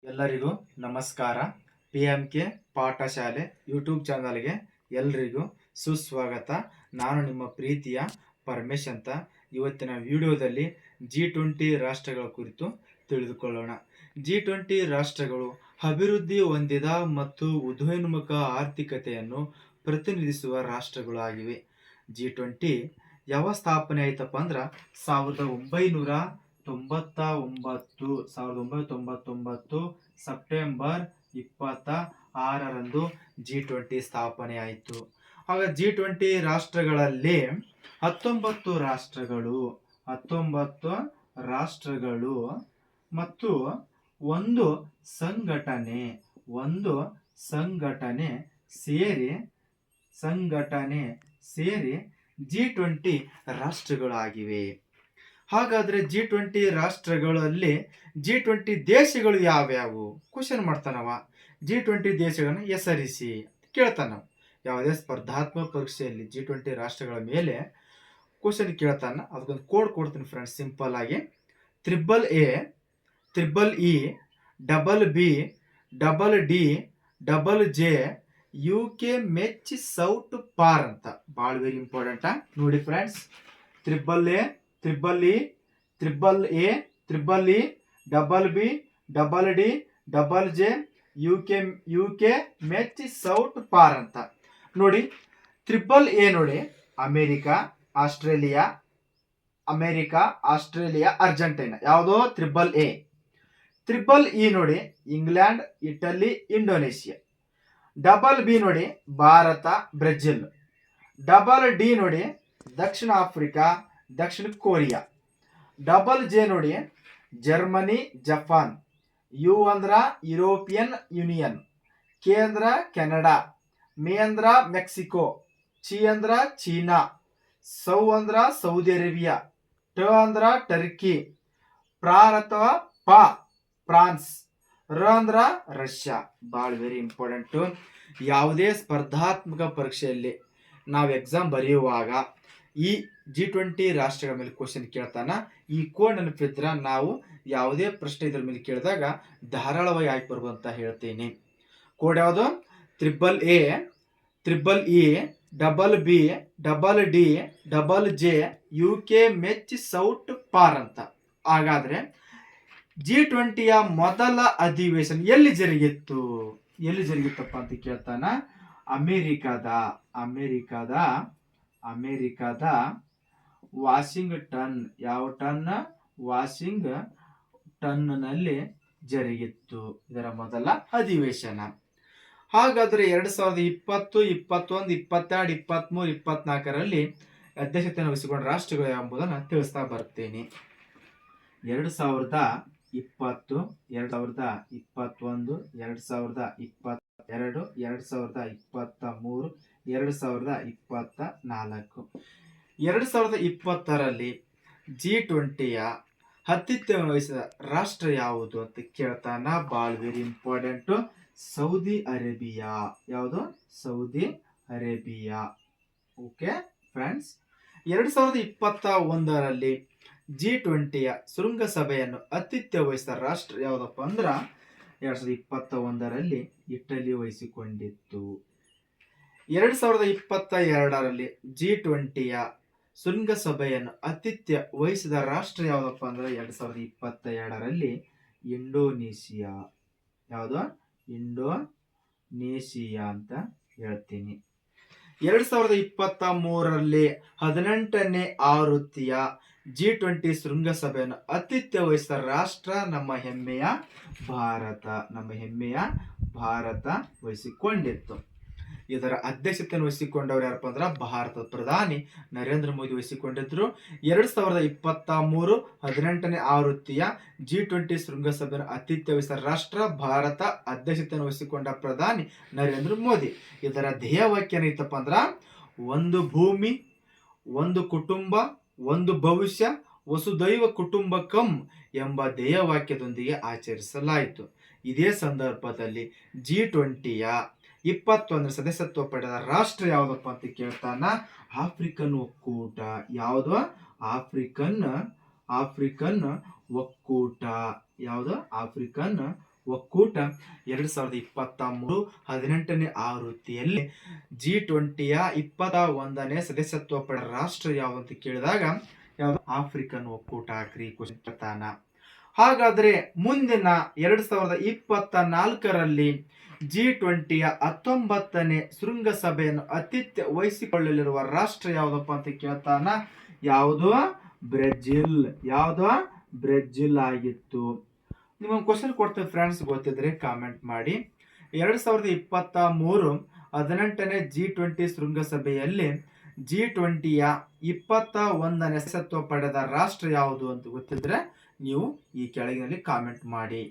ಎಲ್ಲರಿಗೂ ನಮಸ್ಕಾರ. PMK ಪಾಠಶಾಲೆ ಯೂಟ್ಯೂಬ್ ಚಾನಲ್ಗೆ ಎಲ್ರಿಗೂ ಸುಸ್ವಾಗತ. ನಾನು ನಿಮ್ಮ ಪ್ರೀತಿಯ ಪರಮೇಶ್ ಅಂತ. ಇವತ್ತಿನ ವಿಡಿಯೋದಲ್ಲಿ G20 ರಾಷ್ಟ್ರಗಳ ಕುರಿತು ತಿಳಿದುಕೊಳ್ಳೋಣ. G20 ರಾಷ್ಟ್ರಗಳು ಅಭಿವೃದ್ಧಿ ಹೊಂದಿದ ಮತ್ತು ಉದಯೋನ್ಮುಖ ಆರ್ಥಿಕತೆಯನ್ನು ಪ್ರತಿನಿಧಿಸುವ ರಾಷ್ಟ್ರಗಳು ಆಗಿವೆ. G20 ಯಾವ ಸ್ಥಾಪನೆ ಆಯ್ತಪ್ಪ ಅಂದ್ರೆ 1999 ಸೆಪ್ಟೆಂಬರ್ 26ರಂದು G20 ಸ್ಥಾಪನೆ ಆಯಿತು. ಆಗ G20 ರಾಷ್ಟ್ರಗಳಲ್ಲಿ 19 ರಾಷ್ಟ್ರಗಳು ಮತ್ತು ಒಂದು ಸಂಘಟನೆ ಸೇರಿ G20 ರಾಷ್ಟ್ರಗಳಾಗಿವೆ. ಹಾಗಾದ್ರೆ G20 ರಾಷ್ಟ್ರಗಳಲ್ಲಿ G20 ದೇಶಗಳು ಯಾವ್ಯಾವು ಕ್ವಶನ್ ಮಾಡ್ತಾನವ. G20 ದೇಶಗಳನ್ನ ಹೆಸರಿಸಿ ಕೇಳ್ತಾನ. ಯಾವುದೇ ಸ್ಪರ್ಧಾತ್ಮಕ ಪರೀಕ್ಷೆಯಲ್ಲಿ G20 ರಾಷ್ಟ್ರಗಳ ಮೇಲೆ ಕ್ವಶನ್ ಕೇಳ್ತಾನ. ಅದಕ್ಕೊಂದು ಕೋಡ್ ಕೊಡ್ತೀನಿ ಫ್ರೆಂಡ್ಸ್, ಸಿಂಪಲ್ ಆಗಿ. AAA, EEE, BB, DD, JJ, UK, MECH, SOUTH, PAR ಅಂತ ಭಾಳ ವೆರಿ ಇಂಪಾರ್ಟೆಂಟ್. ನೋಡಿ friends, AAA, EEE, BB, DD, JJ, UK, MECH, SOUTH, PAR ಅಂತ ನೋಡಿ. AAA ನೋಡಿ ಅಮೇರಿಕಾ, ಆಸ್ಟ್ರೇಲಿಯಾ, ಅರ್ಜೆಂಟೈನಾ, ಯಾವುದೋ AAA. EE ನೋಡಿ ಇಂಗ್ಲೆಂಡ್, ಇಟಲಿ, ಇಂಡೋನೇಷಿಯಾ. BB ನೋಡಿ Bharat, Brazil. DD ನೋಡಿ ದಕ್ಷಿಣ ಆಫ್ರಿಕಾ, ದಕ್ಷಿಣ ಕೊರಿಯಾ. JJ ನೋಡಿ ಜರ್ಮನಿ, ಜಪಾನ್. ಯು ಅಂದ್ರ ಯುರೋಪಿಯನ್ ಯೂನಿಯನ್. ಕೆ ಅಂದ್ರ ಕೆನಡಾ. ಮೆ ಅಂದ್ರ ಮೆಕ್ಸಿಕೋ. ಚಿ ಅಂದ್ರ ಚೀನಾ. ಸೌ ಅಂದ್ರ ಸೌದಿ ಅರೇಬಿಯಾ. ಟ ಅಂದ್ರ ಟರ್ಕಿ. ಪ್ರಾರ್ ಅಥವಾ ಫ್ರಾನ್ಸ್. ರ ಅಂದ್ರ ರಷ್ಯಾ. ಭಾಳ ವೆರಿ ಇಂಪಾರ್ಟೆಂಟು. ಯಾವುದೇ ಸ್ಪರ್ಧಾತ್ಮಕ ಪರೀಕ್ಷೆಯಲ್ಲಿ ನಾವು ಎಕ್ಸಾಮ್ ಬರೆಯುವಾಗ ಈ G20 ರಾಷ್ಟ್ರಗಳ ಮೇಲೆ ಕ್ವಶನ್ ಕೇಳ್ತಾನ. ಈ ಕೋಡ್ ನೆನಪಿದ್ರ ನಾವು ಯಾವುದೇ ಪ್ರಶ್ನೆ ಇದ್ರ ಮೇಲೆ ಕೇಳಿದಾಗ ಧಾರಾಳವಾಗಿ ಆಗಿ ಬರ್ಬೋದು ಹೇಳ್ತೀನಿ. ಕೋಡ್ ಯಾವುದು? AAA, EEE, BB, DD, JJ, UK, MECH, SOUTH, PAR ಅಂತ. ಹಾಗಾದ್ರೆ G20ಯ ಮೊದಲ ಅಧಿವೇಶನ ಎಲ್ಲಿ ಜರುಗಿತ್ತಪ್ಪ ಅಂತ ಕೇಳ್ತಾನ. ಅಮೆರಿಕದ ವಾಷಿಂಗ್ಟನ್. ಯಾವ ವಾಷಿಂಗ್ಟನ್ನಲ್ಲಿ ಜರುಗಿತ್ತು ಇದರ ಮೊದಲ ಅಧಿವೇಶನ. ಹಾಗಾದ್ರೆ 2020, 21, 22, 23, 24ರಲ್ಲಿ ಅಧ್ಯಕ್ಷತೆಯನ್ನು ವಹಿಸಿಕೊಂಡ ರಾಷ್ಟ್ರಗಳು ಎಂಬುದನ್ನು ತಿಳಿಸ್ತಾ ಬರ್ತೇನೆ. 2020, 2021, 2022, 2023, 2024. 2020ರಲ್ಲಿ G20ಯ ಆತಿಥ್ಯವನ್ನು ವಹಿಸಿದ ರಾಷ್ಟ್ರ ಯಾವುದು ಅಂತ ಕೇಳ್ತಾನ. ಭಾಳ ವೆರಿ ಇಂಪಾರ್ಟೆಂಟು. Saudi Arabia. ಯಾವುದು? Saudi Arabia. ಓಕೆ ಫ್ರೆಂಡ್ಸ್, 2021ರಲ್ಲಿ G20ಯ ಶೃಂಗಸಭೆಯನ್ನು ಆತಿಥ್ಯ ವಹಿಸಿದ ರಾಷ್ಟ್ರ ಯಾವುದಪ್ಪ ಅಂದ್ರ 2021ರಲ್ಲಿ ಇಟಲಿ ವಹಿಸಿಕೊಂಡಿತ್ತು. 2022ರಲ್ಲಿ G20ಯ ಶೃಂಗಸಭೆಯನ್ನು ಆತಿಥ್ಯ ವಹಿಸಿದ ರಾಷ್ಟ್ರ ಯಾವುದಪ್ಪ ಅಂದ್ರೆ 2022ರಲ್ಲಿ ಇಂಡೋನೇಷಿಯಾ. ಯಾವುದು? ಇಂಡೋನೇಷಿಯಾ ಅಂತ ಹೇಳ್ತೀನಿ. 2023ರಲ್ಲಿ 18ನೇ ಆವೃತ್ತಿಯ G20 ಶೃಂಗಸಭೆಯನ್ನು ಆತಿಥ್ಯ ವಹಿಸಿದ ರಾಷ್ಟ್ರ ನಮ್ಮ ಹೆಮ್ಮೆಯ ಭಾರತ ವಹಿಸಿಕೊಂಡಿತ್ತು. ಇದರ ಅಧ್ಯಕ್ಷತೆಯನ್ನು ವಹಿಸಿಕೊಂಡವರು ಯಾರಪ್ಪ ಅಂದ್ರೆ ಭಾರತದ ಪ್ರಧಾನಿ ನರೇಂದ್ರ ಮೋದಿ ವಹಿಸಿಕೊಂಡಿದ್ರು. 2023 18ನೇ ಆವೃತ್ತಿಯ G20 ಶೃಂಗಸಭೆಯನ್ನು ಆತಿಥ್ಯ ವಹಿಸಿದ ರಾಷ್ಟ್ರ ಭಾರತ. ಅಧ್ಯಕ್ಷತೆಯನ್ನು ವಹಿಸಿಕೊಂಡ ಪ್ರಧಾನಿ ನರೇಂದ್ರ ಮೋದಿ. ಇದರ ಧ್ಯೇಯವಾಕ್ಯ ಏನೈತಪ್ಪ ಅಂದ್ರ ಒಂದು ಭೂಮಿ, ಒಂದು ಕುಟುಂಬ, ಒಂದು ಭವಿಷ್ಯ, ವಸುದೈವ ಕುಟುಂಬಕಂ ಎಂಬ ಧ್ಯೇಯವಾಕ್ಯದೊಂದಿಗೆ ಆಚರಿಸಲಾಯಿತು. ಇದೇ ಸಂದರ್ಭದಲ್ಲಿ G20ಯ 21 ಸದಸ್ಯತ್ವ ಪಡೆದ ರಾಷ್ಟ್ರ ಯಾವುದಪ್ಪ ಅಂತ ಕೇಳ್ತಾನ. ಆಫ್ರಿಕನ್ ಒಕ್ಕೂಟ. ಯಾವುದು? ಆಫ್ರಿಕನ್ ಒಕ್ಕೂಟ. ಯಾವುದು? ಆಫ್ರಿಕನ್ ಒಕ್ಕೂಟ 2023 18ನೇ ಆವೃತ್ತಿಯಲ್ಲಿ G20ಯ 21ನೇ ಸದಸ್ಯತ್ವ ಪಡೆದ ರಾಷ್ಟ್ರ ಯಾವುದು ಅಂತ ಕೇಳಿದಾಗ ಯಾವುದು ಆಫ್ರಿಕನ್ ಒಕ್ಕೂಟ ಆಗ್ರಿ ಪ್ರತಾನ. ಹಾಗಾದ್ರೆ ಮುಂದಿನ 2024ರಲ್ಲಿ G20ಯ 19ನೇ ಶೃಂಗಸಭೆಯನ್ನು ಆತಿಥ್ಯ ವಹಿಸಿಕೊಳ್ಳಲಿರುವ ರಾಷ್ಟ್ರ ಯಾವುದಪ್ಪ ಅಂತ ಕೇಳ್ತಾನ. ಯಾವುದು? ಬ್ರೆಜಿಲ್. ಯಾವುದು? ಬ್ರೆಜಿಲ್ ಆಗಿತ್ತು. ನಿಮಗೆ ಕ್ವಶನ್ ಕೊಡ್ತೇವೆ ಫ್ರೆಂಡ್ಸ್, ಗೊತ್ತಿದ್ರೆ ಕಾಮೆಂಟ್ ಮಾಡಿ. 2023 18ನೇ G20 ಶೃಂಗಸಭೆಯಲ್ಲಿ G20ಯ 21ನೇ ಸದಸ್ಯತ್ವ ಪಡೆದ ರಾಷ್ಟ್ರ ಯಾವುದು ಅಂತ ಗೊತ್ತಿದ್ರೆ ನೀವು ಈ ಕೆಳಗಿನಲ್ಲಿ ಕಾಮೆಂಟ್ ಮಾಡಿ.